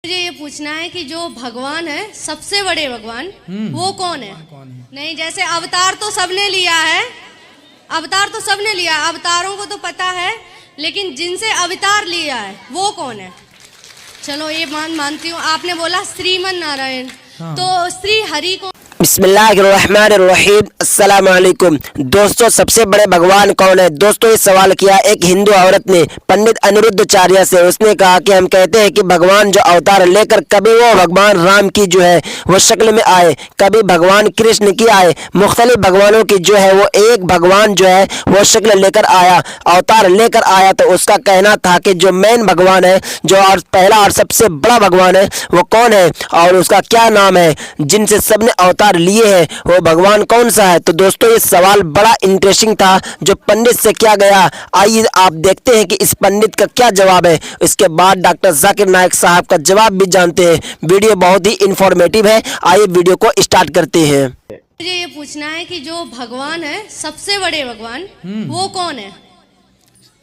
मुझे ये पूछना है कि जो भगवान है, सबसे बड़े भगवान, वो कौन है? नहीं, जैसे अवतार तो सबने लिया है, अवतार तो सबने लिया, अवतारों को तो पता है, लेकिन जिनसे अवतार लिया है वो कौन है? चलो ये मानती हूँ। आपने बोला श्रीमन नारायण, तो श्री हरि को बिस्मिल्लाहिर्रहमानिर्रहीम। अस्सलाम वालेकुम। दोस्तों, सबसे बड़े भगवान कौन है? दोस्तों, ये सवाल किया एक हिंदू औरत ने पंडित अनिरुद्धाचार्य से। उसने कहा कि हम कहते हैं कि भगवान जो अवतार लेकर, कभी वो भगवान राम की जो है वो शक्ल में आए, कभी भगवान कृष्ण की आए, मुख्तलिफ भगवानों की जो है वो एक भगवान जो है वो शक्ल लेकर आया, अवतार लेकर आया। तो उसका कहना था कि जो मेन भगवान है, जो और पहला और सबसे बड़ा भगवान है, वो कौन है और उसका क्या नाम है, जिनसे सबने अवतार लिए हैं, वो भगवान कौन सा है? तो दोस्तों, ये सवाल बड़ा इंटरेस्टिंग था जो पंडित से किया गया। आइए आप देखते हैं कि इस पंडित का क्या जवाब है। इसके बाद डॉक्टर जाकिर नाइक साहब का जवाब भी जानते हैं। वीडियो बहुत ही इंफॉर्मेटिव है। आइए वीडियो को स्टार्ट करते हैं। मुझे ये पूछना है कि जो भगवान है, सबसे बड़े भगवान, वो कौन है?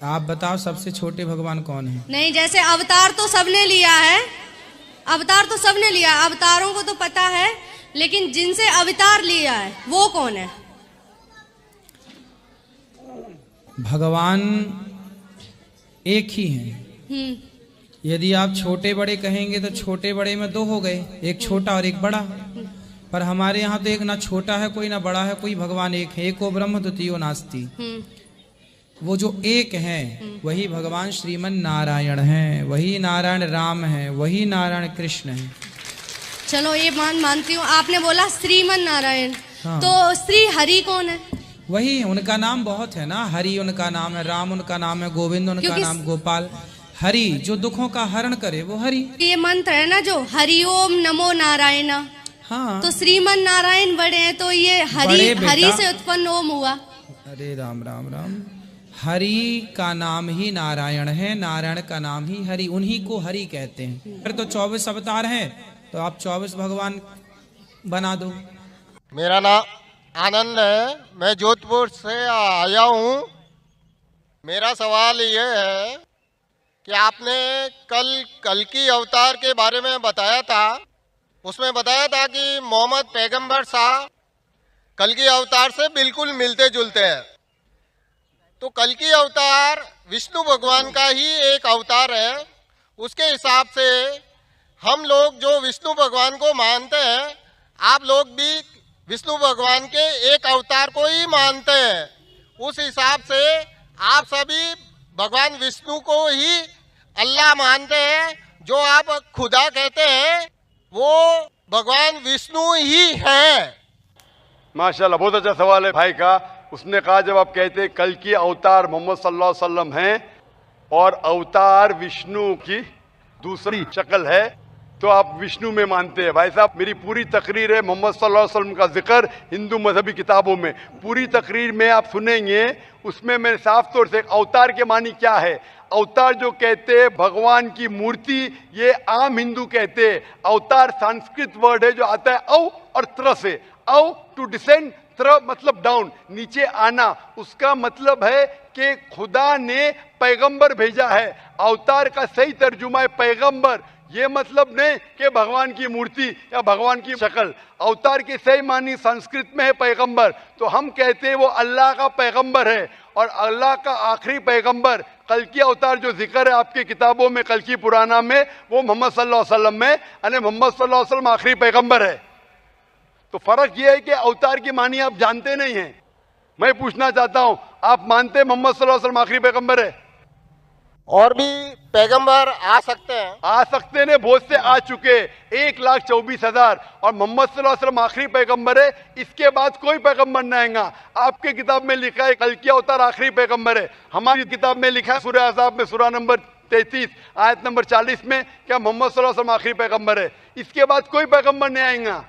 आप बताओ, सबसे छोटे भगवान कौन है? नहीं, जैसे अवतार तो सबने लिया है, अवतार तो सबने लिया, अवतारों को तो पता है, लेकिन जिनसे अवतार लिया है वो कौन है? भगवान एक ही हैं। यदि आप छोटे बड़े कहेंगे तो छोटे बड़े में दो हो गए, एक छोटा और एक बड़ा। पर हमारे यहाँ तो एक ना छोटा है कोई, ना बड़ा है कोई, भगवान एक है। एको ब्रह्म द्वितीयो नास्ति। वो जो एक है वही भगवान श्रीमन नारायण हैं, वही नारायण राम है, वही नारायण कृष्ण है। चलो ये मानती हूँ। आपने बोला श्रीमन नारायण, तो श्री हरि कौन है? वही, उनका नाम बहुत है ना। हरि उनका नाम है, राम उनका नाम है, गोविंद उनका नाम, गोपाल। हरि जो दुखों का हरण करे वो हरि। ये मंत्र है ना जो हरिओम नमो नारायण। हाँ, तो श्रीमन नारायण बड़े हैं, तो ये हरि से उत्पन्न ओम हुआ। अरे राम राम राम। हरि का नाम ही नारायण है, नारायण का नाम ही हरि, उन्हीं को हरि कहते हैं। फिर तो 24 अवतार हैं, तो आप 24 भगवान बना दो। मेरा नाम आनंद है, मैं जोधपुर से आया हूँ। मेरा सवाल ये है कि आपने कल की अवतार के बारे में बताया था। उसमें बताया था कि मोहम्मद पैगंबर साहब कल की अवतार से बिल्कुल मिलते जुलते हैं। तो कल की अवतार विष्णु भगवान का ही एक अवतार है। उसके हिसाब से हम लोग जो विष्णु भगवान को मानते हैं, आप लोग भी विष्णु भगवान के एक अवतार को ही मानते हैं। उस हिसाब से आप सभी भगवान विष्णु को ही अल्लाह मानते हैं। जो आप खुदा कहते हैं वो भगवान विष्णु ही हैं। माशाल्लाह, बहुत अच्छा सवाल है भाई का। उसने कहा जब आप कहते हैं कल की अवतार मोहम्मद सल्लल्लाहु अलैहि वसल्लम हैं और अवतार विष्णु की दूसरी शक्ल है, तो आप विष्णु में मानते हैं। भाई साहब, मेरी पूरी तकरीर है मोहम्मद सल्लल्लाहु अलैहि वसल्लम का जिक्र हिंदू मजहबी किताबों में। पूरी तकरीर में आप सुनेंगे, उसमें मैंने साफ तौर से अवतार के मानी क्या है। अवतार जो कहते हैं भगवान की मूर्ति, ये आम हिंदू कहते हैं। अवतार संस्कृत वर्ड है जो आता है औ और त्र से। औ टू डिसेंड, त्र मतलब डाउन, नीचे आना। उसका मतलब है कि खुदा ने पैगंबर भेजा है। अवतार का सही तर्जुमा है पैगंबर। ये मतलब नहीं कि भगवान की मूर्ति या भगवान की शक्ल। अवतार की सही मानी संस्कृत में है पैगंबर। तो हम कहते हैं वो अल्लाह का पैगंबर है, और अल्लाह का आखिरी पैगंबर कल की अवतार जो जिक्र है आपकी किताबों में, कल की पुराना में, वो मोहम्मद सल्लल्लाहु अलैहि वसल्लम में, यानी मोहम्मद सल्लल्लाहु अलैहि वसल्लम आखिरी पैगंबर है। तो फर्क यह है कि अवतार की मानी आप जानते नहीं हैं। मैं पूछना चाहता हूं, आप मानते हैं मोहम्मद सल्लल्लाहु अलैहि वसल्लम आखिरी पैगंबर है? और भी पैगंबर आ सकते हैं? आ सकते ने, बहुत से आ चुके, 1,24,000, और मोहम्मद सल्लल्लाहु अलैहि वसल्लम आखिरी पैगंबर है। इसके बाद कोई पैगंबर न आएगा। आपके किताब में लिखा है कल की अवतार आखिरी पैगंबर है। हमारी किताब में लिखा है सूरह अहज़ाब में सूरह नंबर 33 आयत नंबर 40 में क्या मोहम्मद सल्लल्लाहु अलैहि वसल्लम आखिरी पैगंबर है। इसके बाद कोई पैगंबर नहीं आएगा।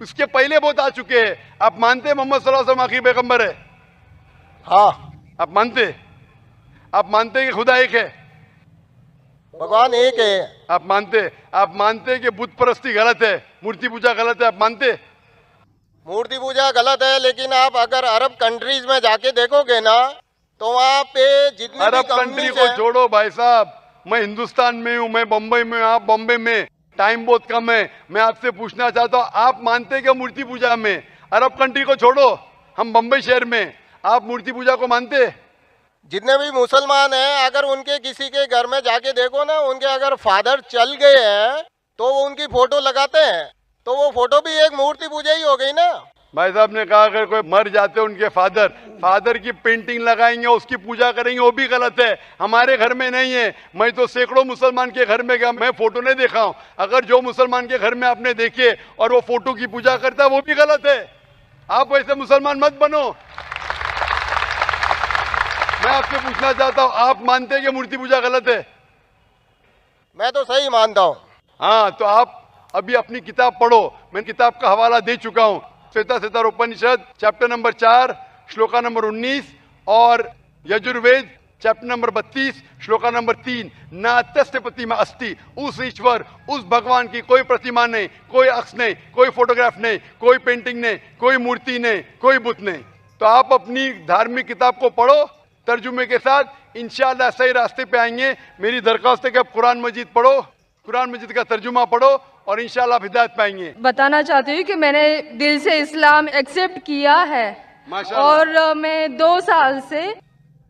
उसके पहले बहुत आ चुके हैं। आप मानते हैं मोहम्मद सल्लल्लाहु अलैहि वसल्लम आखिरी पैगंबर है? हाँ। आप मानते हैं कि खुदा एक है? भगवान एक है। आप मानते हैं कि बुत परस्ती गलत है, मूर्ति पूजा गलत है? आप मानते? मूर्ति पूजा गलत है, लेकिन आप अगर अरब कंट्रीज में जाके देखोगे ना, तो वहाँ पे जितने अरब कंट्री को छोड़ो भाई साहब, मैं हिंदुस्तान में हूँ, मैं बम्बई में, आप बॉम्बे में। टाइम बहुत कम है, मैं आपसे पूछना चाहता हूँ, आप मानते हैं क्या मूर्ति पूजा में? अरब कंट्री को छोड़ो, हम बम्बई शहर में, आप मूर्ति पूजा को मानते हैं? जितने भी मुसलमान हैं, अगर उनके किसी के घर में जाके देखो ना, उनके अगर फादर चल गए हैं तो वो उनकी फोटो लगाते हैं, तो वो फोटो भी एक मूर्ति पूजा ही हो गई ना। भाई साहब ने कहा अगर कोई मर जाते उनके फादर की पेंटिंग लगाएंगे, उसकी पूजा करेंगे, वो भी गलत है। हमारे घर में नहीं है। मैं तो सैकड़ों मुसलमान के घर में गया, मैं फोटो नहीं देखा हूं। अगर जो मुसलमान के घर में आपने देखे और वो फोटो की पूजा करता है, वो भी गलत है। आप वैसे मुसलमान मत बनो। मैं आपसे पूछना चाहता हूं, आप मानते हैं कि मूर्ति पूजा गलत है? मैं तो सही मानता हूँ। हाँ, तो आप अभी अपनी किताब पढ़ो, मैं किताब का हवाला दे चुका हूं। श्वेताश्वेतर उपनिषद चैप्टर नंबर 4 श्लोका नंबर 19 और Yajurveda chapter number 32 shloka number 3, नात्यस्य प्रतिमा अस्ति, उस ईश्वर, उस भगवान की कोई प्रतिमा नहीं, कोई अक्ष नहीं, कोई फोटोग्राफ नहीं, कोई पेंटिंग नहीं, कोई मूर्ति नहीं, कोई बुत नहीं। तो आप अपनी धार्मिक किताब को पढ़ो तर्जुमे के साथ, इंशाअल्लाह सही रास्ते पे आएंगे। मेरी दरख्वास्त है कि आप कुरान मजीद पढ़ो, कुरान मजीद का तर्जुमा पढ़ो और इंशाअल्लाह हिदायत पाएंगे। बताना चाहती हूँ कि मैंने दिल से इस्लाम एक्सेप्ट किया है माशाअल्लाह। और मैं 2 साल से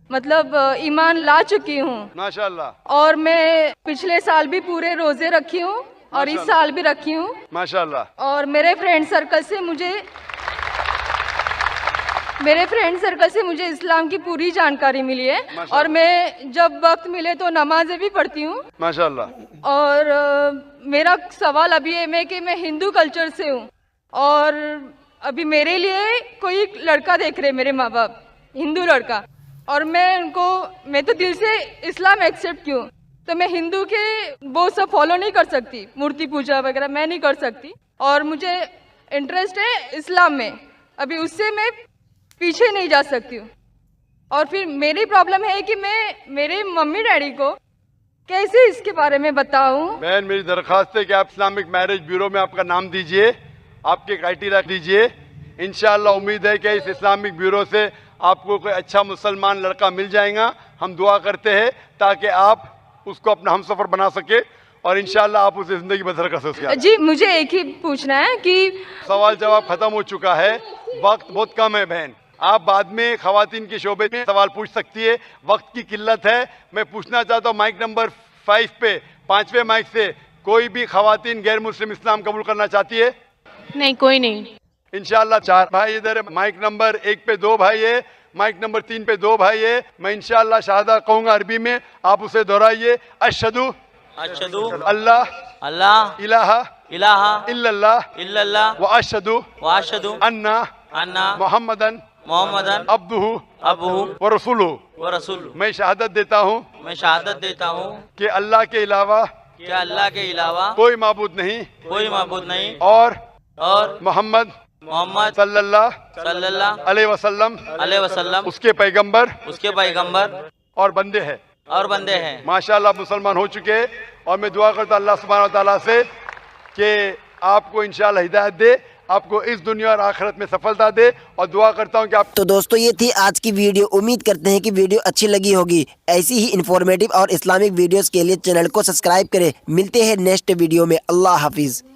मतलब ईमान ला चुकी हूँ माशाअल्लाह। और मैं पिछले साल भी पूरे रोजे रखी हूँ और इस साल भी रखी हूँ माशाअल्लाह। और मेरे फ्रेंड सर्कल से मुझे इस्लाम की पूरी जानकारी मिली है और मैं जब वक्त मिले तो नमाजें भी पढ़ती हूँ माशाअल्लाह। और मेरा सवाल अभी है कि मैं हिंदू कल्चर से हूँ और अभी मेरे लिए कोई लड़का देख रहे, मेरे माँ बाप हिंदू लड़का, और मैं तो दिल से इस्लाम एक्सेप्ट की हूँ, तो मैं हिंदू के वो सब फॉलो नहीं कर सकती, मूर्ति पूजा वगैरह मैं नहीं कर सकती और मुझे इंटरेस्ट है इस्लाम में, अभी उससे मैं पीछे नहीं जा सकती हूँ। और फिर मेरी प्रॉब्लम है कि मैं मेरे मम्मी डैडी को कैसे इसके बारे में बताऊं। बहन, मेरी दरखास्त है कि आप इस्लामिक मैरिज ब्यूरो में आपका नाम दीजिए, आपके क्राइटेरिया दीजिए। इंशाअल्लाह उम्मीद है कि इस इस्लामिक ब्यूरो से आपको कोई अच्छा मुसलमान लड़का मिल जाएगा। हम दुआ करते हैं ताकि आप उसको अपना हमसफर बना सके और इंशाअल्लाह आप उसे जिंदगी बसर कर सके। जी, मुझे एक ही पूछना है कि सवाल जवाब खत्म हो चुका है, वक्त बहुत कम है बहन। आप बाद में खवातीन के शोबे में सवाल पूछ सकती है, वक्त की किल्लत है। मैं पूछना चाहता हूँ माइक नंबर 5 पे, 5वें माइक से कोई भी खवातीन गैर मुस्लिम इस्लाम कबूल करना चाहती है? नहीं, कोई नहीं। इंशाअल्लाह 4 भाई इधर है। माइक नंबर 1 पे 2 भाई है, माइक नंबर 3 पे 2 भाई है। मैं इंशाअल्लाह शहादा कहूँगा अरबी में, आप उसे दोहराइए। अशहदु अल्लाह अल्लाह इलाहा इल्लल्लाह व अशहदु अन्ना मोहम्मदन अब्दुहु व रसूलुहु। मैं शहादत देता हूँ कि अल्लाह के अलावा कोई माबूद नहीं और मोहम्मद सल्लल्लाहु अलैहि वसल्लम उसके पैगंबर और बंदे हैं। माशाअल्लाह मुसलमान हो चुके हैं और मैं दुआ करता अल्लाह सुब्हानहू व तआला से कि आपको इंशाअल्लाह हिदायत दे, आपको इस दुनिया और आखिरत में सफलता दे और दुआ करता हूँ कि आप। तो दोस्तों ये थी आज की वीडियो। उम्मीद करते हैं कि वीडियो अच्छी लगी होगी। ऐसी ही इन्फॉर्मेटिव और इस्लामिक वीडियोस के लिए चैनल को सब्सक्राइब करें। मिलते हैं नेक्स्ट वीडियो में। अल्लाह हाफिज।